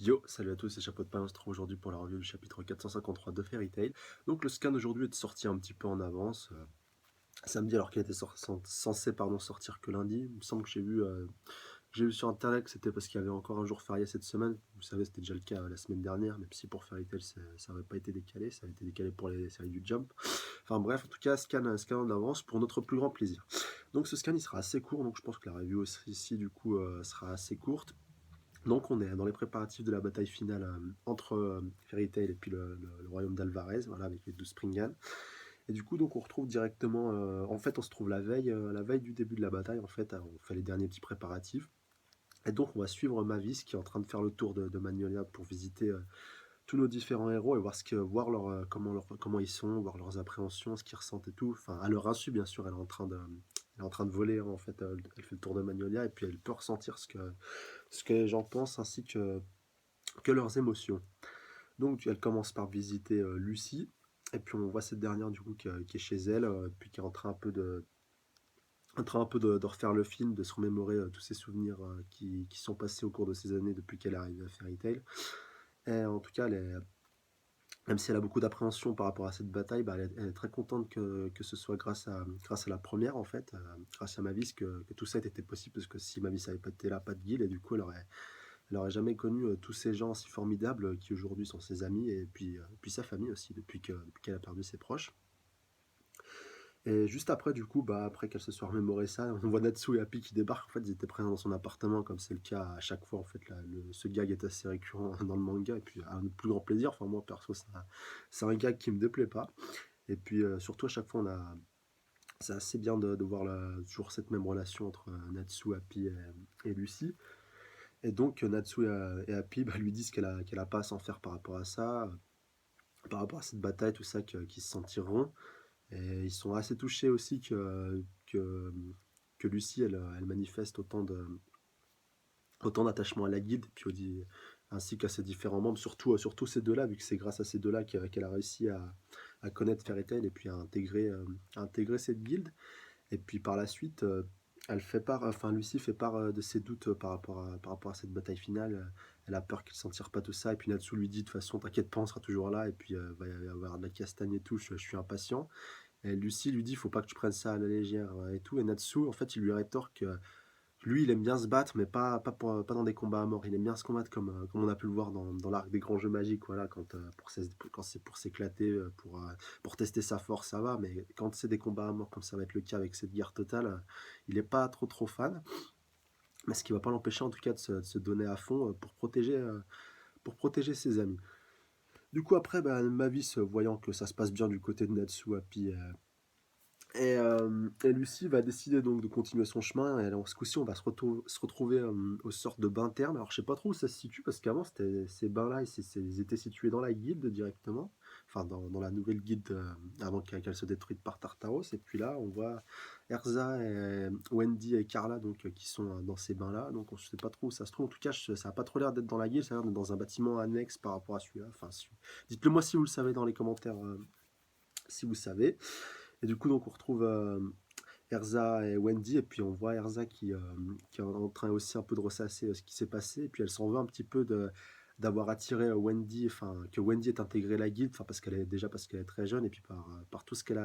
Yo, salut à tous, c'est Chapeau de Pain, on se retrouve aujourd'hui pour la review du chapitre 453 de Fairy Tail. Donc le scan aujourd'hui est sorti un petit peu en avance, samedi alors qu'il était censé sortir que lundi. Il me semble que j'ai vu sur internet que c'était parce qu'il y avait encore un jour férié cette semaine. Vous savez, c'était déjà le cas la semaine dernière, même si pour Fairy Tail ça n'avait pas été décalé, ça a été décalé pour les séries du Jump. Enfin bref, en tout cas, scan en avance pour notre plus grand plaisir. Donc ce scan il sera assez court, donc je pense que la review aussi, ici du coup sera assez courte. Donc on est dans les préparatifs de la bataille finale entre Fairy Tail et puis le royaume d'Alvarez, voilà, avec les 12 Springan. Et du coup, donc on retrouve directement, en fait on se trouve la veille du début de la bataille, en fait, on fait les derniers petits préparatifs. Et donc on va suivre Mavis qui est en train de faire le tour de Magnolia pour visiter tous nos différents héros et voir, comment ils sont, voir leurs appréhensions, ce qu'ils ressentent et tout. Enfin, à leur insu, bien sûr, elle est en train de voler, hein, en fait, elle fait le tour de Magnolia et puis elle peut ressentir ce que les gens pensent ainsi que leurs émotions. Donc elle commence par visiter Lucie, et puis on voit cette dernière du coup qui est chez elle, puis qui est en train un peu de refaire le film, de se remémorer tous ses souvenirs qui sont passés au cours de ces années depuis qu'elle est arrivée à Fairy Tail. Et en tout cas, même si elle a beaucoup d'appréhension par rapport à cette bataille, bah, elle est très contente que ce soit grâce à la première, en fait, grâce à Mavis, que tout ça ait été possible, parce que si Mavis n'avait pas été là, pas de guilde, et du coup elle aurait jamais connu tous ces gens si formidables qui aujourd'hui sont ses amis et puis sa famille aussi depuis qu'elle a perdu ses proches. Et juste après, du coup, bah, après qu'elle se soit remémoré ça, on voit Natsu et Happy qui débarquent. En fait, ils étaient présents dans son appartement, comme c'est le cas à chaque fois. En fait, là, ce gag est assez récurrent dans le manga, et puis à notre plus grand plaisir. Enfin, moi, perso, c'est un gag qui me déplaît pas. Et puis, surtout, à chaque fois, c'est assez bien de voir toujours cette même relation entre Natsu, Happy et Lucie. Et donc Natsu et Happy lui disent qu'elle a pas à s'en faire par rapport à ça, par rapport à cette bataille, tout ça, qu'ils se sentiront. Et ils sont assez touchés aussi que, que Lucie, elle manifeste autant d'attachement à la guilde, puis ainsi qu'à ses différents membres, surtout ces deux-là, vu que c'est grâce à ces deux-là qu'elle a réussi à connaître Fairy Tail et puis à intégrer cette guilde. Et puis par la suite, Lucie fait part de ses doutes par rapport à cette bataille finale. Elle a peur qu'il ne s'en tire pas tout ça. Et puis Natsu lui dit de toute façon, t'inquiète pas, on sera toujours là. Et puis va y avoir de la castagne et tout, je suis impatient. Et Lucie lui dit, faut pas que tu prennes ça à la légère et tout. Et Natsu, en fait, il lui rétorque lui, il aime bien se battre, mais pas dans des combats à mort. Il aime bien se combattre comme on a pu le voir dans l'arc des grands jeux magiques. Voilà, quand c'est pour s'éclater, pour tester sa force, ça va. Mais quand c'est des combats à mort, comme ça va être le cas avec cette guerre totale, il n'est pas trop fan. Mais ce qui ne va pas l'empêcher, en tout cas, de se donner à fond pour protéger ses amis. Du coup, après, bah, Mavis, voyant que ça se passe bien du côté de Natsu, Happy et Lucie va décider donc de continuer son chemin. Et alors, ce coup-ci, on va se retrouver aux sortes de bains thermes. Alors, je sais pas trop où ça se situe parce qu'avant, ces bains-là, ils étaient situés dans la guilde directement. Enfin, dans la nouvelle guilde avant qu'elle se détruise par Tartaros. Et puis là, on voit Erza, et Wendy et Carla donc, qui sont dans ces bains-là. Donc, on ne sait pas trop où ça se trouve. En tout cas, ça n'a pas trop l'air d'être dans la guilde. Ça a l'air d'être dans un bâtiment annexe par rapport à celui-là. Enfin, dites-le moi si vous le savez dans les commentaires, si vous savez. Et du coup, donc, on retrouve Erza et Wendy, et puis on voit Erza qui est en train aussi un peu de ressasser ce qui s'est passé, et puis elle s'en veut un petit peu d'avoir attiré Wendy, enfin, que Wendy ait intégré la guilde, enfin, parce qu'elle est très jeune, et puis par tout ce qu'elle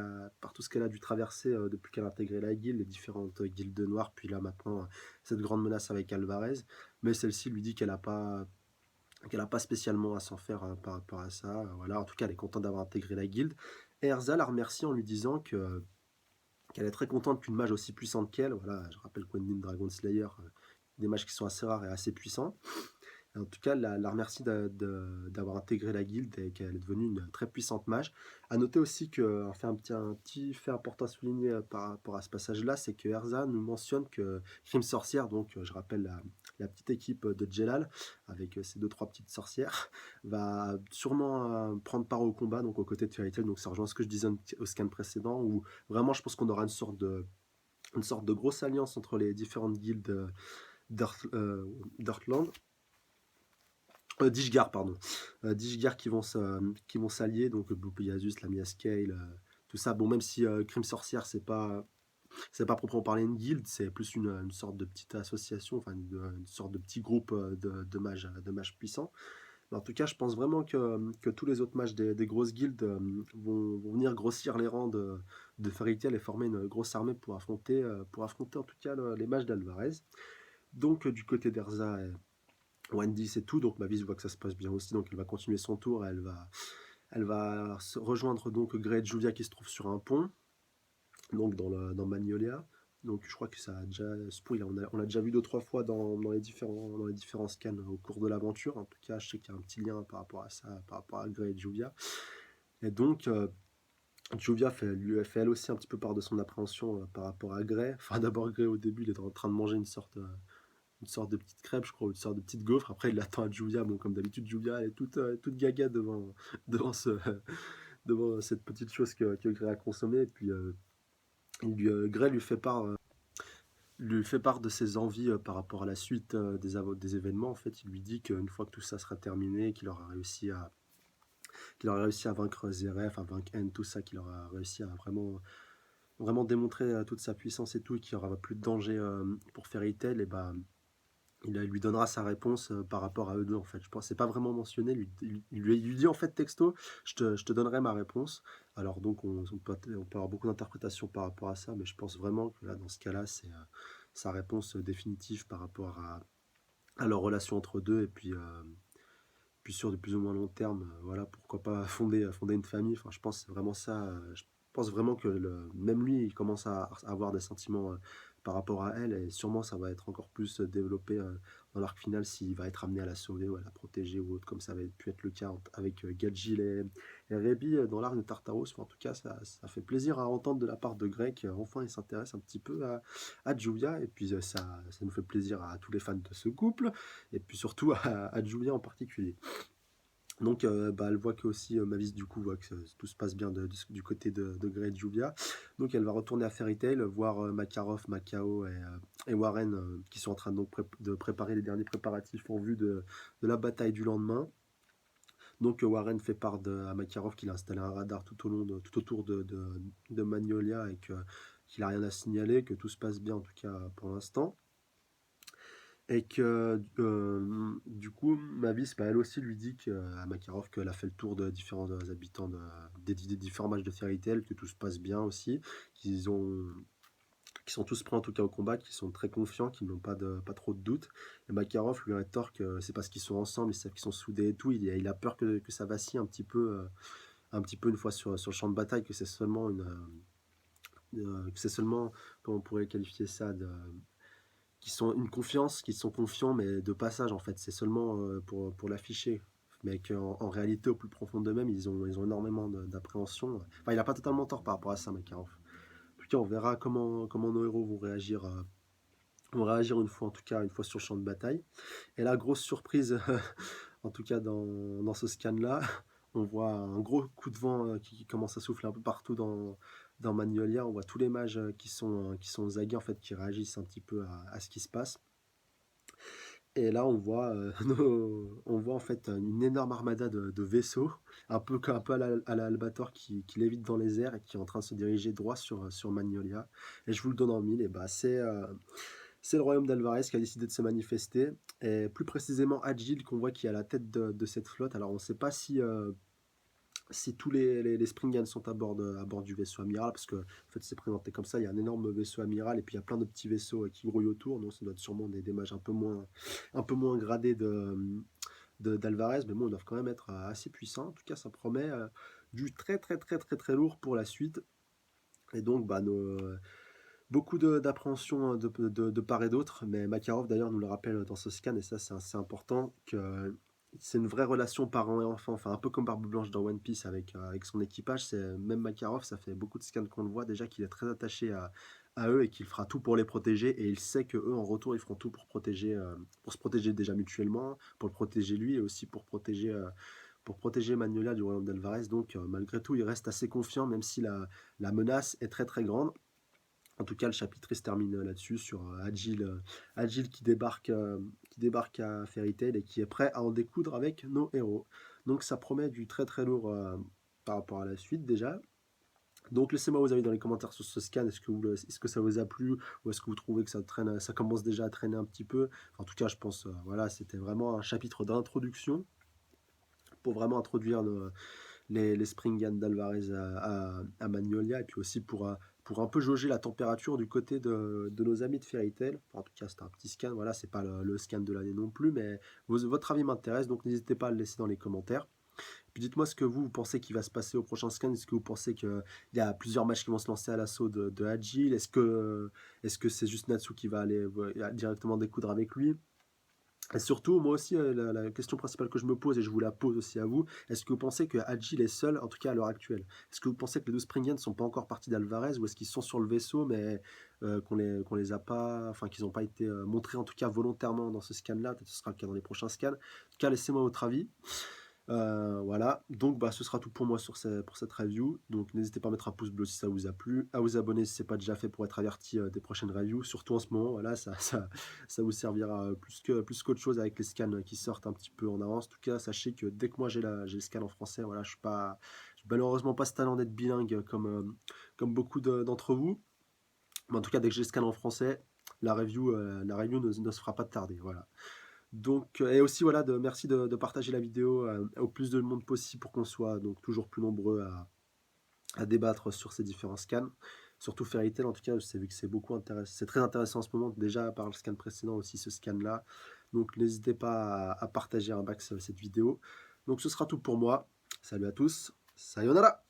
a dû traverser depuis qu'elle a intégré la guilde, les différentes guildes noires, puis là maintenant, cette grande menace avec Alvarez, mais celle-ci lui dit qu'elle a pas spécialement à s'en faire par rapport à ça. Voilà, en tout cas, elle est contente d'avoir intégré la guilde. Et Erza la remercie en lui disant qu'elle est très contente qu'une mage aussi puissante qu'elle, voilà, je rappelle Quendin Dragon Slayer, des mages qui sont assez rares et assez puissants. En tout cas, la remercie d'avoir intégré la guilde et qu'elle est devenue une très puissante mage. À noter aussi que, enfin, un petit fait important à souligner par rapport à ce passage-là, c'est que Erza nous mentionne que Crime Sorcière, donc je rappelle la petite équipe de Jelal, avec ses deux, trois petites sorcières, va sûrement prendre part au combat, donc aux côtés de Fairy Tail. Donc ça rejoint ce que je disais au scan précédent, où vraiment je pense qu'on aura une sorte de grosse alliance entre les différentes guildes d'Earthland. Dishgar, pardon. Dishgar qui vont s'allier, donc Blue Pegasus, Lamia Scale, tout ça. Bon, même si Crime Sorcière, c'est pas c'est pas proprement parler une guilde, c'est plus une sorte de petite association, enfin une sorte de petit groupe de mages puissants. Mais en tout cas, je pense vraiment que tous les autres mages des grosses guildes vont venir grossir les rangs de Fairy Tail et former une grosse armée pour affronter en tout cas les mages d'Alvarez. Donc du côté d'Erza et Wendy, c'est tout. Donc Mavis voit que ça se passe bien aussi, donc elle va continuer son tour. Elle va rejoindre donc Grey et Juvia qui se trouve sur un pont, donc dans Magnolia. Donc je crois que ça a déjà, ce pont, on l'a déjà vu 2 3 fois dans les différents scans au cours de l'aventure. En tout cas, je sais qu'il y a un petit lien par rapport à ça, par rapport à Grey et Juvia. Et donc Juvia lui fait elle aussi un petit peu part de son appréhension par rapport à Grey. Enfin d'abord Grey au début, il est en train de manger une sorte de petite crêpe, je crois, ou une sorte de petite gaufre. Après, il l'attend à Juvia. Bon, comme d'habitude, Juvia elle est toute gaga devant, devant cette petite chose que Grey a consommée. Et puis, Grey lui fait part de ses envies par rapport à la suite des événements. En fait, il lui dit qu'une fois que tout ça sera terminé, qu'il aura réussi à vaincre Zeref, à vaincre N, tout ça, qu'il aura réussi à vraiment démontrer toute sa puissance et tout, et qu'il n'y aura plus de danger pour Fairy Tail, et bah, il lui donnera sa réponse par rapport à eux deux. En fait, je pense que c'est pas vraiment mentionné. Il lui dit en fait texto, je te donnerai ma réponse. Alors donc on peut avoir beaucoup d'interprétations par rapport à ça, mais je pense vraiment que là dans ce cas-là c'est sa réponse définitive par rapport à leur relation entre deux, et puis sur de plus ou moins long terme, voilà, pourquoi pas fonder une famille. Enfin, je pense que c'est vraiment ça. Je pense vraiment que même lui, il commence à avoir des sentiments par rapport à elle, et sûrement ça va être encore plus développé dans l'arc final s'il va être amené à la sauver ou à la protéger ou autre, comme ça avait pu être le cas avec Gadjil et Rebi dans l'arc de Tartaros. Enfin, en tout cas, ça fait plaisir à entendre de la part de Greg qu'enfin il s'intéresse un petit peu à Julia, et puis ça nous fait plaisir à tous les fans de ce couple, et puis surtout à Julia en particulier. Donc, bah, elle voit que aussi Mavis du coup voit que tout se passe bien du côté de Grey et de Juvia. Donc, elle va retourner à Fairy Tail, voir Makarov, Macao et Warren qui sont en train donc de préparer les derniers préparatifs en vue de la bataille du lendemain. Donc, Warren fait part à Makarov qu'il a installé un radar tout autour de Magnolia, et qu'il n'a rien à signaler, que tout se passe bien en tout cas pour l'instant. Et que du coup, Mavis, bah, elle aussi lui dit à Makarov qu'elle a fait le tour de différents habitants des différents matchs de Fairy Tail, que tout se passe bien aussi, qu'ils sont tous prêts en tout cas au combat, qu'ils sont très confiants, qu'ils n'ont pas trop de doutes. Et Makarov lui rétorque que c'est parce qu'ils sont ensemble, ils savent qu'ils sont soudés et tout. Il a peur que ça vacille un petit peu une fois sur le champ de bataille, que c'est seulement comment on pourrait qualifier ça, qui sont une confiance, qui sont confiants, mais de passage en fait. C'est seulement pour l'afficher. Mais en réalité, au plus profond d'eux-mêmes, ils ont énormément d'appréhension. Enfin, il n'a pas totalement tort par rapport à ça, Makarov. En tout cas, on verra comment nos héros vont réagir une fois, en tout cas, une fois sur le champ de bataille. Et la grosse surprise, en tout cas dans ce scan-là, on voit un gros coup de vent qui commence à souffler un peu partout dans Magnolia. On voit tous les mages qui sont zagués, en fait, qui réagissent un petit peu à ce qui se passe. Et là, on voit en fait une énorme armada de vaisseaux, un peu à la Albator qui lévite dans les airs et qui est en train de se diriger droit sur Magnolia. Et je vous le donne en mille, et bah, c'est le royaume d'Alvarez qui a décidé de se manifester. Et plus précisément Agile qu'on voit qui est à la tête de cette flotte. Alors on ne sait pas si tous les Springans sont à bord du vaisseau amiral, parce que en fait, c'est présenté comme ça, il y a un énorme vaisseau amiral, et puis il y a plein de petits vaisseaux qui grouillent autour, donc ça doit être sûrement des mages un peu moins gradés d'Alvarez, mais bon, ils doivent quand même être assez puissants. En tout cas, ça promet du très très très très très lourd pour la suite. Et donc, bah, beaucoup d'appréhension de part et d'autre, mais Makarov d'ailleurs nous le rappelle dans ce scan, et ça c'est assez important, que c'est une vraie relation parent et enfant, enfin un peu comme Barbe Blanche dans One Piece avec son équipage. Même Makarov, ça fait beaucoup de scans qu'on le voit déjà, qu'il est très attaché à eux, et qu'il fera tout pour les protéger, et il sait que eux en retour ils feront tout pour se protéger déjà mutuellement, pour le protéger lui, et aussi pour protéger Magnolia du royaume d'Alvarez. Donc malgré tout il reste assez confiant, même si la menace est très très grande. En tout cas, le chapitre se termine là-dessus, sur Agile qui débarque à Fairy Tail et qui est prêt à en découdre avec nos héros. Donc ça promet du très très lourd par rapport à la suite déjà. Donc laissez-moi vos avis dans les commentaires sur ce scan, est-ce que ça vous a plu ou est-ce que vous trouvez que ça traîne, ça commence déjà à traîner un petit peu? En tout cas, je pense, voilà, c'était vraiment un chapitre d'introduction pour vraiment introduire les Spring Gun d'Alvarez à Magnolia, et puis aussi pour un peu jauger la température du côté de nos amis de Fairy Tail. Enfin, en tout cas, c'était un petit scan, voilà, c'est pas le scan de l'année non plus, mais votre avis m'intéresse, donc n'hésitez pas à le laisser dans les commentaires. Puis dites-moi ce que vous pensez qui va se passer au prochain scan. Est-ce que vous pensez qu'il y a plusieurs matchs qui vont se lancer à l'assaut de Agile? Est-ce que c'est juste Natsu qui va aller directement découdre avec lui? Et surtout, moi aussi, la question principale que je me pose, et je vous la pose aussi à vous, est-ce que vous pensez que Agile est seul, en tout cas à l'heure actuelle? Est-ce que vous pensez que les 12 Springians ne sont pas encore partis d'Alvarez, ou est-ce qu'ils sont sur le vaisseau, mais qu'on les a pas, enfin qu'ils n'ont pas été montrés en tout cas volontairement dans ce scan-là? Peut-être que ce sera le cas dans les prochains scans. En tout cas, laissez-moi votre avis. Voilà, donc bah, ce sera tout pour moi pour cette review. Donc n'hésitez pas à mettre un pouce bleu si ça vous a plu, à vous abonner si ce n'est pas déjà fait pour être averti des prochaines reviews, surtout en ce moment. Voilà, ça vous servira plus qu'autre chose avec les scans qui sortent un petit peu en avance. En tout cas, sachez que dès que moi j'ai le scan en français, voilà, je suis malheureusement pas ce talent d'être bilingue comme beaucoup d'entre vous. Mais en tout cas, dès que j'ai le scan en français, la review ne se fera pas tarder. Voilà. Donc, et aussi, voilà, merci de partager la vidéo au plus de monde possible pour qu'on soit donc toujours plus nombreux à débattre sur ces différents scans. Surtout Fairy Tail, en tout cas, je sais vu que c'est très intéressant en ce moment, déjà par le scan précédent aussi, ce scan-là. Donc, n'hésitez pas à partager un max cette vidéo. Donc, ce sera tout pour moi. Salut à tous. Sayonara!